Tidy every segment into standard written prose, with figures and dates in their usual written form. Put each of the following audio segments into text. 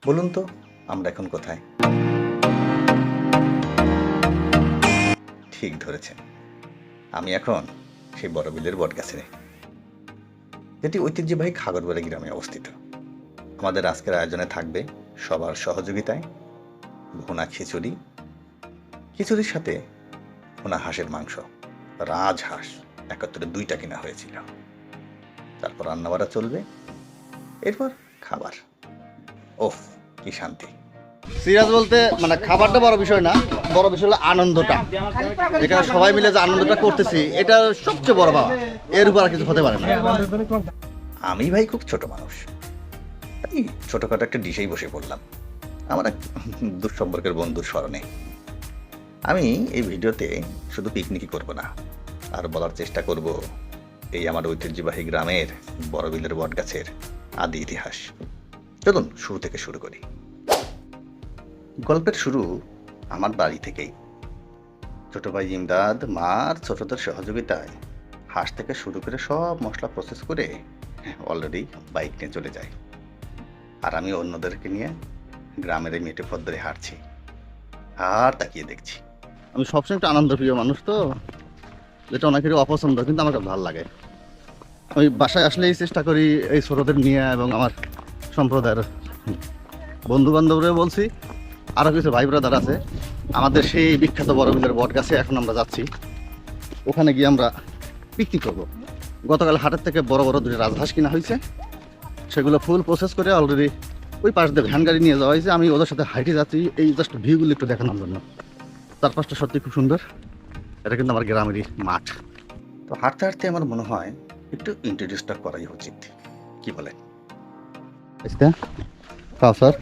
বলুন তো আমরা এখন কোথায়? ঠিক ধরেছেন, আমি এখন সেই বড়বিলের বটগাছে, যেটি ঐতিহ্যবাহী খাগড়াছড়ি গ্রামে অবস্থিত। আমাদের আজকের আয়োজনে থাকবে সবার সহযোগিতায় ভুনা খিচুড়ি, খিচুড়ির সাথে ভুনা হাঁসের মাংস, রাজহাঁস একত্রে 2টা কিনা হয়েছিল। তারপর রান্নাবাড়া চলবে, এরপর খাবার। ওফ, কি শান্তি! সিরিয়াস বলতে মানে খাবারটা বড় বিষয় না, বড় বিষয় হলো আনন্দটা। এখানে সবাই মিলে যে আনন্দটা করতেছি, এটা সবচেয়ে বড় পাওয়া। এর উপর আর কিছু হতে পারে না। আমি ভাই খুব ছোট মানুষ, তাই ছোটখাটো একটা ডিশেই বসে পড়লাম আমার এক দুঃসম্পর্কের বন্ধুর স্মরণে। আমি এই ভিডিওতে শুধু পিকনিকই করব না, আর বলার চেষ্টা করব এই আমার ঐতিহ্যবাহী গ্রামের বড়বিলের বটগাছের আদি ইতিহাস। চলুন শুরু থেকে শুরু করি। গল্পের শুরু আমার বাড়ি থেকেই। ছোট ভাই ইমদাদ মার ছোটদের সহযোগিতায় হাঁস থেকে শুরু করে সব মশলা প্রসেস করে অলরেডি বাইক নিয়ে চলে যায়, আর আমি অন্যদেরকে নিয়ে গ্রামের এই মেঠে পথ ধরে হাঁটছি আর তাকিয়ে দেখছি। আমি সবসময় একটা আনন্দ প্রিয় মানুষ, তো যেটা অনেকেরই অপছন্দ, কিন্তু আমার ভালো লাগে। আমি বাসায় আসলেই চেষ্টা করি এই ছোটদের নিয়ে, এবং আমার সম্প্রদায়ের বন্ধু বান্ধবরা বলছি, আরও কিছু ভাই ব্রাদার আছে আমাদের সেই বিখ্যাত বড়বিলের বটগাছে। এখন আমরা যাচ্ছি, ওখানে গিয়ে আমরা পিকনিক করবো। গতকাল হাটের থেকে বড় বড় 2টা রাজহাঁস কিনা হয়েছে, সেগুলো ফুল প্রসেস করে অলরেডি ওই পাশ দিয়ে ভ্যান গাড়ি নিয়ে যাওয়া হয়েছে। আমি ওদের সাথে হাইটে যাচ্ছি এই জাস্ট ভিউগুলো একটু দেখানোর জন্য। চারপাশটা সত্যি খুব সুন্দর। এটা কিন্তু আমার গ্রামেরই মাঠ। তো হাঁটতে হাঁটতে আমার মনে হয় একটু ইন্ট্রোডিউসটা করাই উচিত, কি বলেন? স্যার,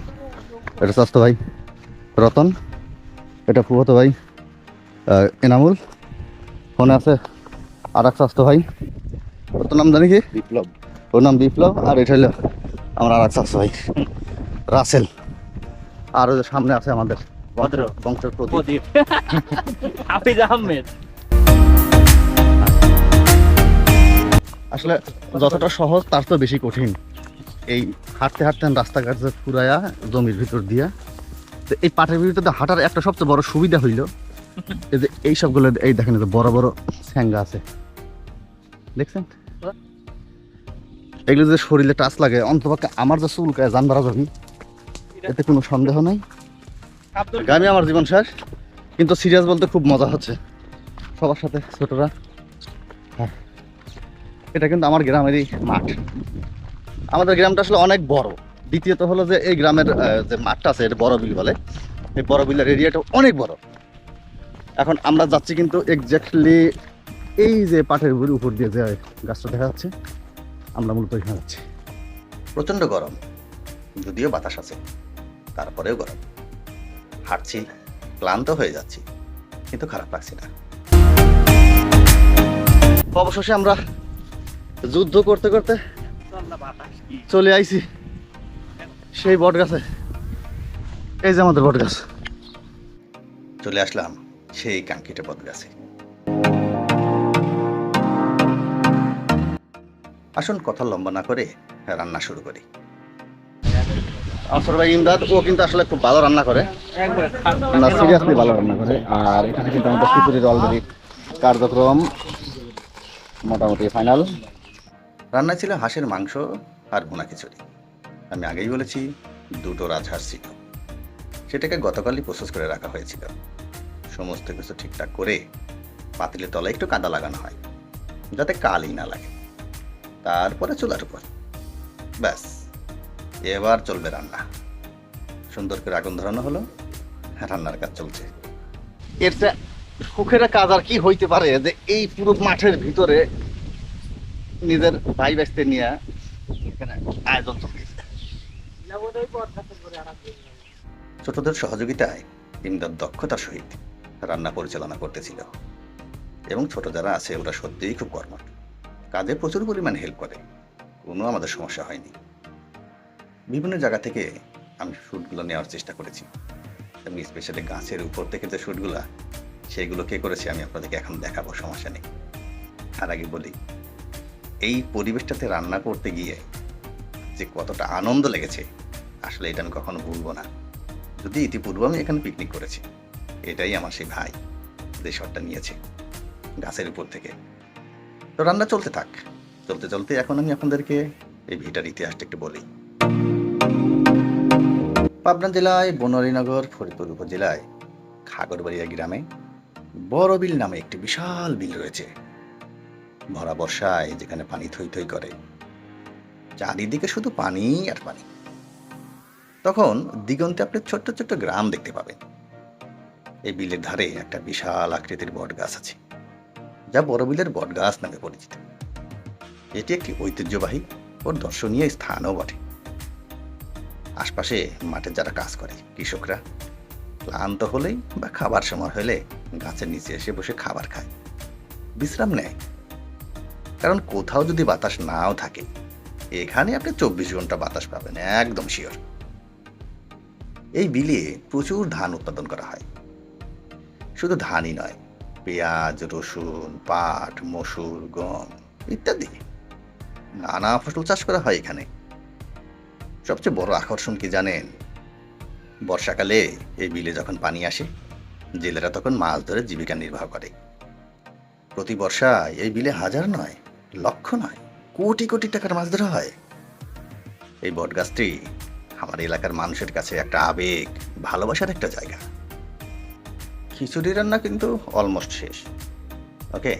এটা স্বাস্থ্য ভাই রতন, এটা ফুফতো ভাই এনামুল, ফোনে আছে আর এক স্বাস্থ্য ভাই, ওর তো নাম জানি কি বিপ্লব, ওর নাম বিপ্লব। আর এটা হলো আমার আর এক স্বাস্থ্য ভাই রাসেল। আর ওদের সামনে আছে আমাদের ভদ্র বংশের প্রদীপ হাফিজ আহমেদ। আসলে যতটা সহজ তার তো বেশি কঠিন। এই হাঁটতে হাঁটতে রাস্তাঘাট যে ফুরায়া জমির ভিতর দিয়া, তো এই পাটের ভিতরে হাঁটার একটা সবচেয়ে বড় সুবিধা হইল এই যে এই সবগুলো, এই দেখেন বড় বড় স্যাঙ্গা আছে, দেখছেন? এগুলো যে শরীরে টাচ লাগে, অন্তপক্ষে আমার যে চুলকায় যান বাড়া যাবি, এতে কোনো সন্দেহ নাই। গ্রামে আমার জীবন শেষ, কিন্তু সিরিয়াস বলতে খুব মজা হচ্ছে সবার সাথে, ছোটরা। হ্যাঁ, এটা কিন্তু আমার গ্রামেরই মাঠ। আমাদের গ্রামটা আসলে অনেক বড়। দ্বিতীয়ত হলো যে এই গ্রামের যে মাঠটা আছে, এটা বড় বিল বলে। এই বড় বিলের এরিয়াটা অনেক বড়। এখন আমরা যাচ্ছি কিন্তু এক্স্যাক্টলি এই যে পাটের উপর দিয়ে যে গাছটা দেখা যাচ্ছে, আমরা মূলত এখানে যাচ্ছি। প্রচণ্ড গরম, যদিও বাতাস আছে, তারপরেও গরম। হাঁটছি, ক্লান্ত হয়ে যাচ্ছি, কিন্তু খারাপ লাগছে না। অবশেষে আমরা যুদ্ধ করতে করতে চলে আইছি সেই বট গাছে। এই যে আমাদের বট গাছ। চলে আসলাম সেই কাঙ্ক্ষিত বটগাছে। আসুন কথা লম্বা না করে রান্না শুরু করি। আফসর ভাই ইমদাদ, ও কিন্তু আসলে খুব ভালো রান্না করে, না সিরিয়াসলি ভালো রান্না করে। আর এখানে কিন্তু আমাদের খিচুড়ির অলরেডি কার্যক্রম মোটামুটি ফাইনাল। রান্নায় ছিল হাঁসের মাংস আর ভুনা খিচুড়ি। আমি আগেই বলেছি 2টো রাজহাঁস ছিল, সেটাকে গতকালই প্রসেস করে রাখা হয়েছিল। সমস্ত কিছু ঠিকঠাক করে পাতিলের তলায় একটু কাদা লাগানো হয়, যাতে কালি না লাগে। তারপরে চুলার উপর, ব্যাস এবার চলবে রান্না। সুন্দর করে আগুন ধরানো হলো, রান্নার কাজ চলছে। এর চেয়ে সুখের কাজ আর কি হইতে পারে যে এই পুরো মাঠের ভিতরে নিজের ভাই ব্যস্তে নিয়ে এখানে আয়োজন চলছে। ছোটদের সহযোগিতায় ইমদাদ দক্ষতার সহিত রান্না পরিচালনা করতেছিল, এবং ছোট যারা আছে ওরা সত্যিই খুব কর্মঠ, কাজে প্রচুর পরিমাণে হেল্প করে, কোনো আমাদের সমস্যা হয়নি। বিভিন্ন জায়গা থেকে আমি শ্যুটগুলো নেওয়ার চেষ্টা করেছি, এবং স্পেশালি গাছের উপর থেকে যে শ্যুটগুলো, সেইগুলো কে করেছি আমি আপনাদেরকে এখন দেখাবো, সমস্যা নেই। আর আগে বলি, এই পরিবেশটাতে রান্না করতে গিয়ে যে কতটা আনন্দ লেগেছে আসলে এটা আমি কখনো ভুলবো না। যদি ইতিপূর্বে আমি এখানে পিকনিক করেছি, এটাই আমার সেই ভাই যে শটটা নিয়েছে গাছের উপর থেকে। তো রান্না চলতে থাক, চলতে চলতে এখন আমি আপনাদেরকে এই ভিটার ইতিহাসটা একটু বলি। পাবনা জেলায় বনরীনগর ফরিদপুর উপজেলায় খাগড়বাড়িয়া গ্রামে বড় বিল নামে একটি বিশাল বিল রয়েছে। ভরা বর্ষায় যেখানে পানি থই থই করে, চারিদিকে শুধু পানি আর পানি। তখন দিগন্তে আপনি ছোট্ট ছোট্ট গ্রাম দেখতে পাবেন। এই বিলের ধারে একটা বিশাল আকৃতির বট গাছ আছে, যা বড় বিলের বট গাছ নামে পরিচিত। এটি একটি ঐতিহ্যবাহী ও দর্শনীয় স্থানও বটে। আশপাশে মাঠে যারা কাজ করে কৃষকরা ক্লান্ত হলেই বা খাবার সময় হলে গাছের নিচে এসে বসে খাবার খায়, বিশ্রাম নেয়। কারণ কোথাও যদি বাতাস নাও থাকে, এখানে আপনি 24 ঘন্টা বাতাস পাবেন, একদম শিওর। এই বিলে প্রচুর ধান উৎপাদন করা হয়। শুধু ধানই নয়, পেঁয়াজ, রসুন, পাট, মসুর, গম ইত্যাদি নানা ফসল চাষ করা হয় এখানে। সবচেয়ে বড় আকর্ষণ কি জানেন? বর্ষাকালে এই বিলে যখন পানি আসে, জেলেরা তখন মাছ ধরে জীবিকা নির্বাহ করে। প্রতি বর্ষায় এই বিলে হাজার নয়, লক্ষ নয়, কোটি কোটি টাকার মাছ ধরা হয়। এই বটগাছটি আমার এলাকার মানুষের কাছে একটা আবেগ, ভালোবাসার একটা জায়গা। খিচুড়ি রান্না কিন্তু অলমোস্ট শেষ। ওকে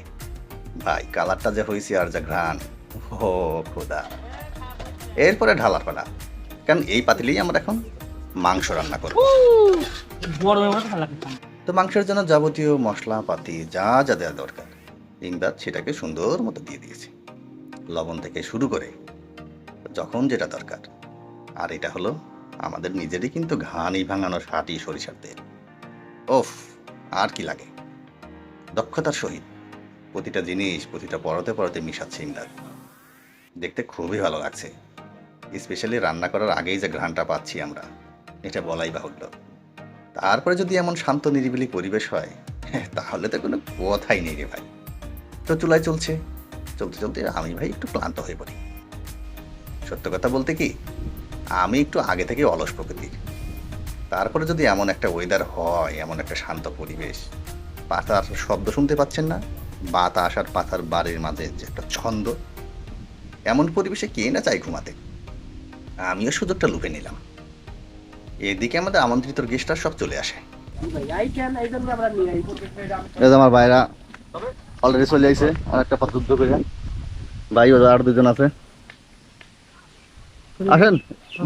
ভাই, কালারটা যে হয়েছে আর যা ঘ্রাণ, ও খোদা। এরপরে ঢালার পালা, কারণ এই পাতিলেই আমরা এখন মাংস রান্না করব। গরমের মধ্যে ভালো লাগে। তো মাংসের জন্য যাবতীয় মশলাপাতি যা যা দেওয়া দরকার ইমদাদ সেটাকে সুন্দর মতো দিয়ে দিয়েছে, লবণ থেকে শুরু করে যখন যেটা দরকার। আর এটা হলো আমাদের নিজেরই কিন্তু ঘানি ভাঙানো খাঁটি সরিষার তেল। ওফ, আর কি লাগে! দক্ষতার সহিত প্রতিটা জিনিস প্রতিটা পরতে পরতে মিশাচ্ছে ইমদাদ। দেখতে খুবই ভালো লাগছে। স্পেশালি রান্না করার আগেই যে ঘ্রাণটা পাচ্ছি আমরা, এটা বলাই বাহুল্য। তারপরে যদি এমন শান্ত নিরিবিলি পরিবেশ হয়, তাহলে তো কোনো কথাই নেই রে ভাই। তো চুলায় চলছে, চলতে চলতে আমি ভাই একটু ক্লান্ত হয়ে পড়ি। সত্য কথা বলতে কি, আমি একটু আগে থেকে অলস প্রকৃতির। তারপরে যদি এমন একটা ওয়েদার হয়, এমন একটা শান্ত পরিবেশ, পাতার শব্দ শুনতে পাচ্ছেন না, বাতাস আর পাতার বাড়ির মাঝে যে একটা ছন্দ, এমন পরিবেশে কে না চাই ঘুমাতে। আমিও সুযোগটা লুপে নিলাম। এদিকে আমাদের আমন্ত্রিত গেস্টরা সব চলে আসে। এই যে আমার ভাইরা অলরেডি চলে আইছে, আর একটা পথ যুদ্ধ করে ভাই আর দুজন আছে। আসেন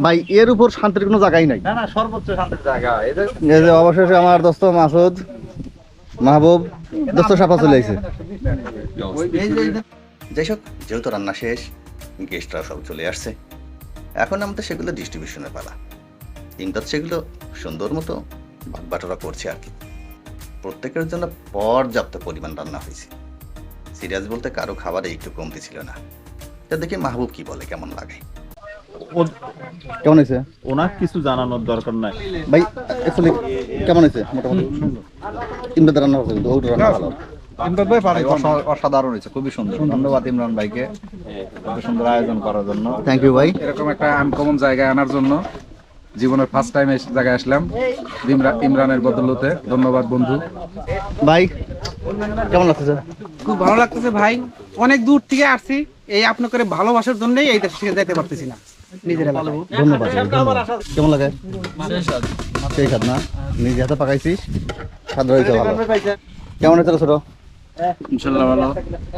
ভাই, এর উপর শান্তির কোনো জায়গাই নাই। না না, সর্বোচ্চ শান্তির জায়গা এই যে অবশেষে আমার দোস্ত মাসুদ, মাহবুব, দোস্ত সাফা চলে আইছে। যাই হোক, যেহেতু রান্না শেষ, গেস্টরা সব চলে আসছে, এখন আমাদের সেগুলো ডিস্ট্রিবিউশনের পালা। ইমদাদ সেগুলো সুন্দর মতো ভাগবাটোরা করছে আর কি। প্রত্যেকের জন্য পর্যাপ্ত পরিমাণ রান্না হয়েছে। সিরিয়াস বলতে কারো খাবারে একটু কমতি ছিল না। এটা দেখে মাহবুব কি বলে, কেমন লাগে? কেমন হয়েছে ওনার কিছু জানানোর দরকার নাই ভাই? অ্যাকচুয়ালি কেমন হয়েছে মোটামুটি? ইমদাদ রান্না হয়েছে, কিন্তু ওর রান্না ভালো। ইমদাদ ভাই পারে, অসাধারণ হয়েছে, খুবই সুন্দর। ধন্যবাদ ইমরান ভাইকে এত সুন্দর আয়োজন করার জন্য। থ্যাংক ইউ ভাই। এরকম একটা আনকমন জায়গায় আনার জন্য, জীবনের ফার্স্ট টাইম এই জায়গায় আসলাম ইমরানের বদলতে। ধন্যবাদ বন্ধু। ভাই কেমন লাগছে? খুব ভালো লাগতেছে ভাই, অনেক দূর থেকে আসছি, এই আপনাকে ভালোবাসার জন্যই এই দেশ থেকে যেতে পারতেছি না নিজের এলাকায়। ধন্যবাদ। কেমন লাগে? সেই স্বাদ না? নিজে হাতে পাকাইছিস, স্বাদ রয়েছে ভালো। কেমন হয়েছে ছোট? ইনশাআল্লাহ ভালো।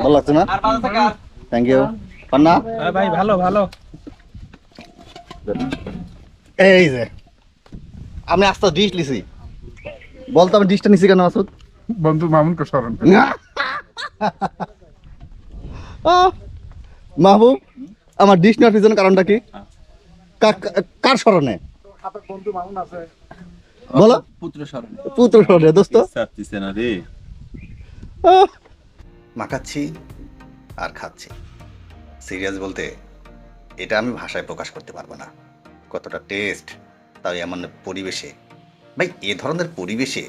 ভালো লাগছে না? Thank you. পান্না ভাই ভালো ভালো। এই যে আমি আস্তে ডিশ লিছি, বলতো আমি ডিশটা নিছি কেন মাসুদ? বন্ধু মামুনকে স্মরণ করে। মাহবুব, আমার ডিশ নেওয়ার পিছনে কারণটা কি? কার স্মরণে? বন্ধু মামুন আছে, বলো। পুত্র স্মরণে পুত্র স্মরণে দোস্ত। চাচ্ছিস না রে মাখাচ্ছি আর খাচ্ছি। সিরিয়াস বলতে এটা আমি ভাষায় প্রকাশ করতে পারবো না, কতটা টেস্ট, তাই এমন পরিবেশে। ভাই, এ ধরনের পরিবেশে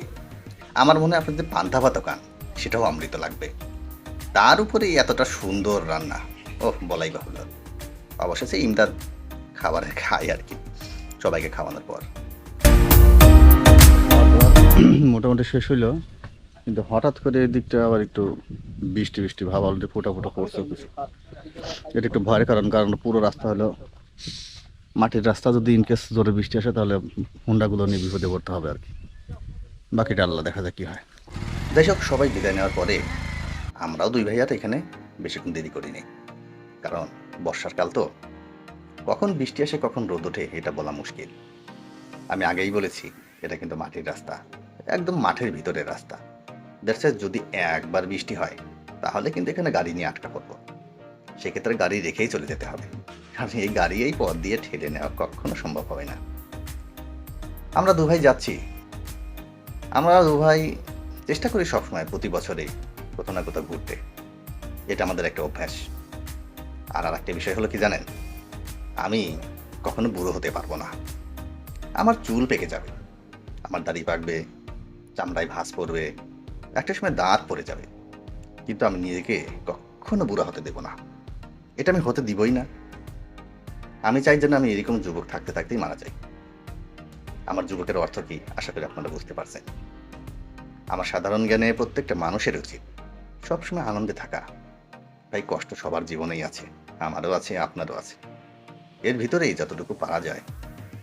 আমার মনে হয় আপনি যে পান্তা ভাত খান, সেটাও অমৃত লাগবে। তার উপরে এতটা সুন্দর রান্না, ওহ বলাই বাহুল্য। অবশেষে ইমদাদ খাবারে খায় আর কি। সবাইকে খাওয়ানোর পর। মোটামুটি শেষ হইলো, কিন্তু হঠাৎ করে এই দিকটা আবার একটু বৃষ্টি বৃষ্টি ভাব অলরেডি ফোটা ফোটা পড়ছে কিছু। এটা একটু ভয়ের কারণ পুরো রাস্তা হলো মাটির রাস্তা, যদি ইনকেস জোরে বৃষ্টি আসে তাহলে হুন্ডাগুলো নিয়ে বিপদে পড়তে হবে আর কি। বাকিটা আল্লাহ দেখা যাক কি হয়। যাই হোক, সবাই বিদায় নেওয়ার পরে আমরাও দুই ভাইয়ার এখানে বেশিক্ষণ দেরি করিনি, কারণ বর্ষার কাল তো, কখন বৃষ্টি আসে কখন রোদ ওঠে এটা বলা মুশকিল। আমি আগেই বলেছি এটা কিন্তু মাটির রাস্তা, একদম মাঠের ভিতরের রাস্তা। দ্যাটস যদি একবার বৃষ্টি হয় তাহলে কিন্তু এখানে গাড়ি নিয়ে আটকা পড়বো, সেক্ষেত্রে গাড়ি রেখেই চলে যেতে হবে, কারণ এই গাড়ি এই পথ দিয়ে ঠেলে নেওয়া কখনো সম্ভব হবে না। আমরা দু ভাই যাচ্ছি, আমরা দু ভাই চেষ্টা করি সবসময় প্রতি বছরে কোথাও না কোথাও ঘুরতে, এটা আমাদের একটা অভ্যাস। আর একটা বিষয় হলো কি জানেন, আমি কখনো বুড়ো হতে পারবো না। আমার চুল পেকে যাবে, আমার দাড়ি পাকবে, চামড়ায় ভাঁজ পড়বে, একটা সময় দাঁত পড়ে যাবে, কিন্তু আমি নিজেকে কখনো বুড়া হতে দেব না, এটা আমি হতে দিবই না। আমি চাই যেন আমি এরকম যুবক থাকতে থাকতেই মারা যাই। আমার যুবকের অর্থ কি আশা করি আপনারা বুঝতে পারছেন। আমার সাধারণ জ্ঞানে প্রত্যেকটা মানুষের উচিত সবসময় আনন্দে থাকা। তাই কষ্ট সবার জীবনেই আছে, আমারও আছে, আপনারও আছে। এর ভিতরেই যতটুকু পারা যায়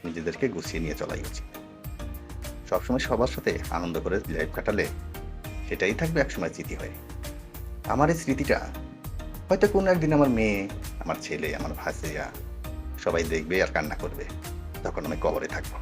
নিজেদেরকে গুছিয়ে নিয়ে চলাই উচিত। সবসময় সবার সাথে আনন্দ করে লাইফ কাটালে সেটাই থাকবে একসময় স্মৃতি হয়ে। আমার এই স্মৃতিটা হয়তো কোনো একদিন আমার মেয়ে, আমার ছেলে, আমার ভাসিয়া সবাই দেখবে আর কান্না করবে, তখন আমি কবরে থাকবো।